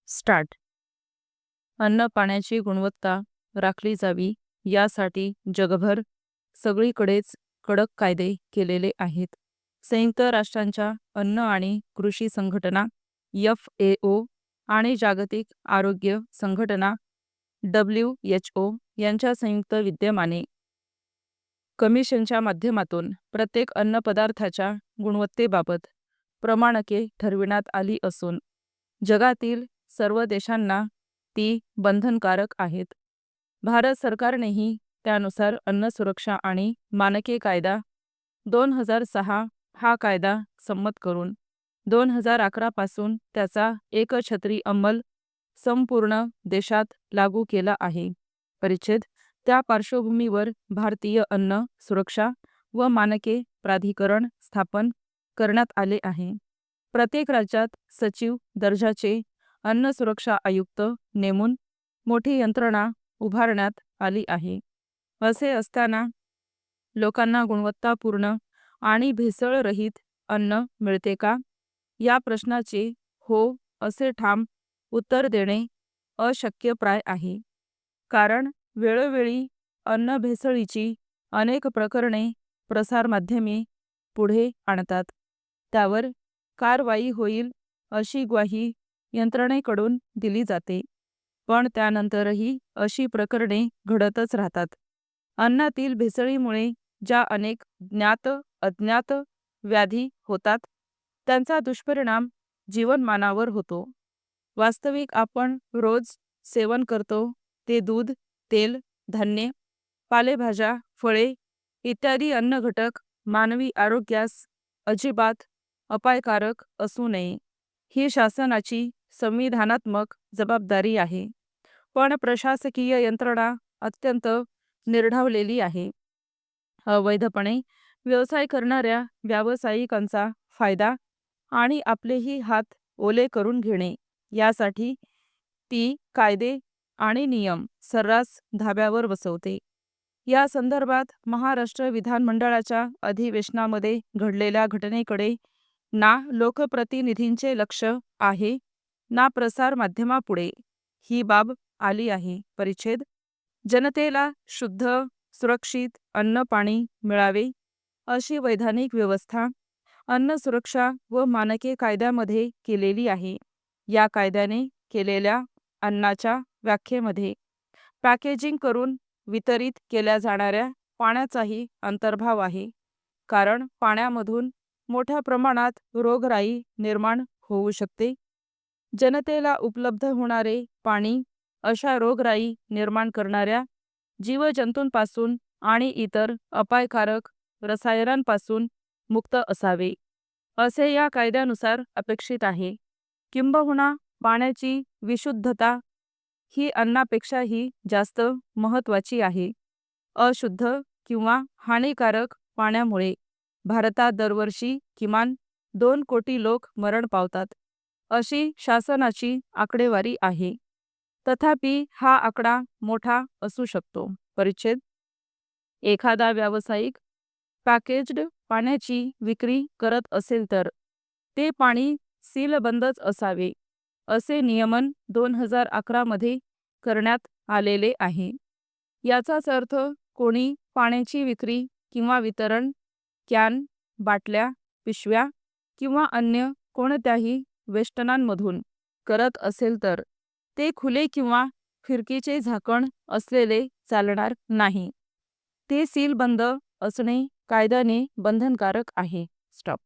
Start. अन्न पाण्याची गुणवत्ता राखली जावी यासाठी जगभर सगळीकडेच कडक कायदे केलेले आहेत. संयुक्त राष्ट्रांच्या अन्न आणि कृषी संघटना FAO आणि जागतिक आरोग्य संघटना WHO यांच्या संयुक्त विद्यमाने कमिशनच्या माध्यमातून प्रत्येक अन्नपदार्थाच्या गुणवत्तेबाबत प्रमाणके ठरविण्यात आली असून जगातील सर्व देशांना ती बंधनकारक आहेत. भारत सरकारनेही त्यानुसार अन्न सुरक्षा आणि मानके कायदा 2006 हा कायदा संमत करून 2011 पासून त्याचा एकछत्री अंमल संपूर्ण देशात लागू केला आहे. परिच्छेद. त्या पार्श्वभूमीवर भारतीय अन्न सुरक्षा व मानके प्राधिकरण स्थापन करण्यात आले आहे. प्रत्येक राज्यात सचिव दर्जाचे अन्न सुरक्षा आयुक्त नेमून मोठी यंत्रणा उभारण्यात आली आहे. असे असताना लोकांना गुणवत्तापूर्ण आणि भेसळरहित अन्न मिळते का या प्रश्नाचे हो असे ठाम उत्तर देणे अशक्यप्राय आहे. कारण वेळोवेळी अन्न भेसळीची अनेक प्रकरणे प्रसारमाध्यमे पुढे आणतात. त्यावर कारवाई होईल अशी ग्वाही यंत्रणेकडून दिली जाते, पण त्यानंतरही अशी प्रकरणे घडतच राहतात. अन्नातील भेसळीमुळे ज्या अनेक ज्ञात अज्ञात व्याधी होतात त्यांचा दुष्परिणाम जीवनमानावर होतो. वास्तविक आपण रोज सेवन करतो ते दूध, तेल, धान्य, पालेभाज्या, फळे इत्यादी अन्न घटक मानवी आरोग्यास अजिबात अपायकारक असू नये ही शासनाची संविधानात्मक जबाबदारी आहे. पण प्रशासकीय यंत्रणा अत्यंत निर्ढावलेली आहे. अवैधपणे व्यवसाय करणाऱ्या व्यावसायिकांचा फायदा आणि आपलेही हात ओले करून घेणे यासाठी ती कायदे आणि नियम सर्रास धाब्यावर बसवते. या संदर्भात महाराष्ट्र विधानमंडळाच्या अधिवेशनामध्ये घडलेल्या घटनेकडे ना लोकप्रतिनिधींचे लक्ष आहे ना प्रसार माध्यमापुढे ही बाब आली आहे. परिच्छेद. जनतेला शुद्ध सुरक्षित अन्न पाणी मिळावे अशी वैधानिक व्यवस्था अन्न सुरक्षा व मानके कायद्यामध्ये केलेली आहे. या कायद्याने केलेल्या अन्नाच्या व्याख्येमध्ये पॅकेजिंग करून वितरित केल्या जाणाऱ्या पाण्याचाही अंतर्भाव आहे. कारण पाण्यामधून मोठ्या प्रमाणात रोगराई निर्माण होऊ शकते. जनतेला उपलब्ध होणारे पाणी अशा रोगराई निर्माण करणाऱ्या जीवजंतूंपासून आणि इतर अपायकारक रसायनांपासून मुक्त असावे असे या कायद्यानुसार अपेक्षित आहे. किंबहुना पाण्याची विशुद्धता ही अन्नापेक्षाही जास्त महत्त्वाची आहे. अशुद्ध किंवा हानिकारक पाण्यामुळे भारतात दरवर्षी किमान 2 कोटी लोक मरण पावतात अशी शासनाची आकडेवारी आहे. तथापि हा आकडा मोठा असू शकतो. परिच्छेद. एखादा व्यावसायिक पॅकेज्ड पाण्याची विक्री करत असेल तर ते पाणी सीलबंदच असावे असे नियमन 2011 मध्ये करण्यात आलेले आहे. याचाच अर्थ कोणी पाण्याची विक्री किंवा वितरण कॅन, बाटल्या, पिशव्या किंवा अन्य कोणत्याही वेष्टनांमधून करत असेल तर ते खुले किंवा खिडकीचे झाकण असलेले चालणार नाही. ते सीलबंद असणे कायद्याने बंधनकारक आहे. स्टॉप.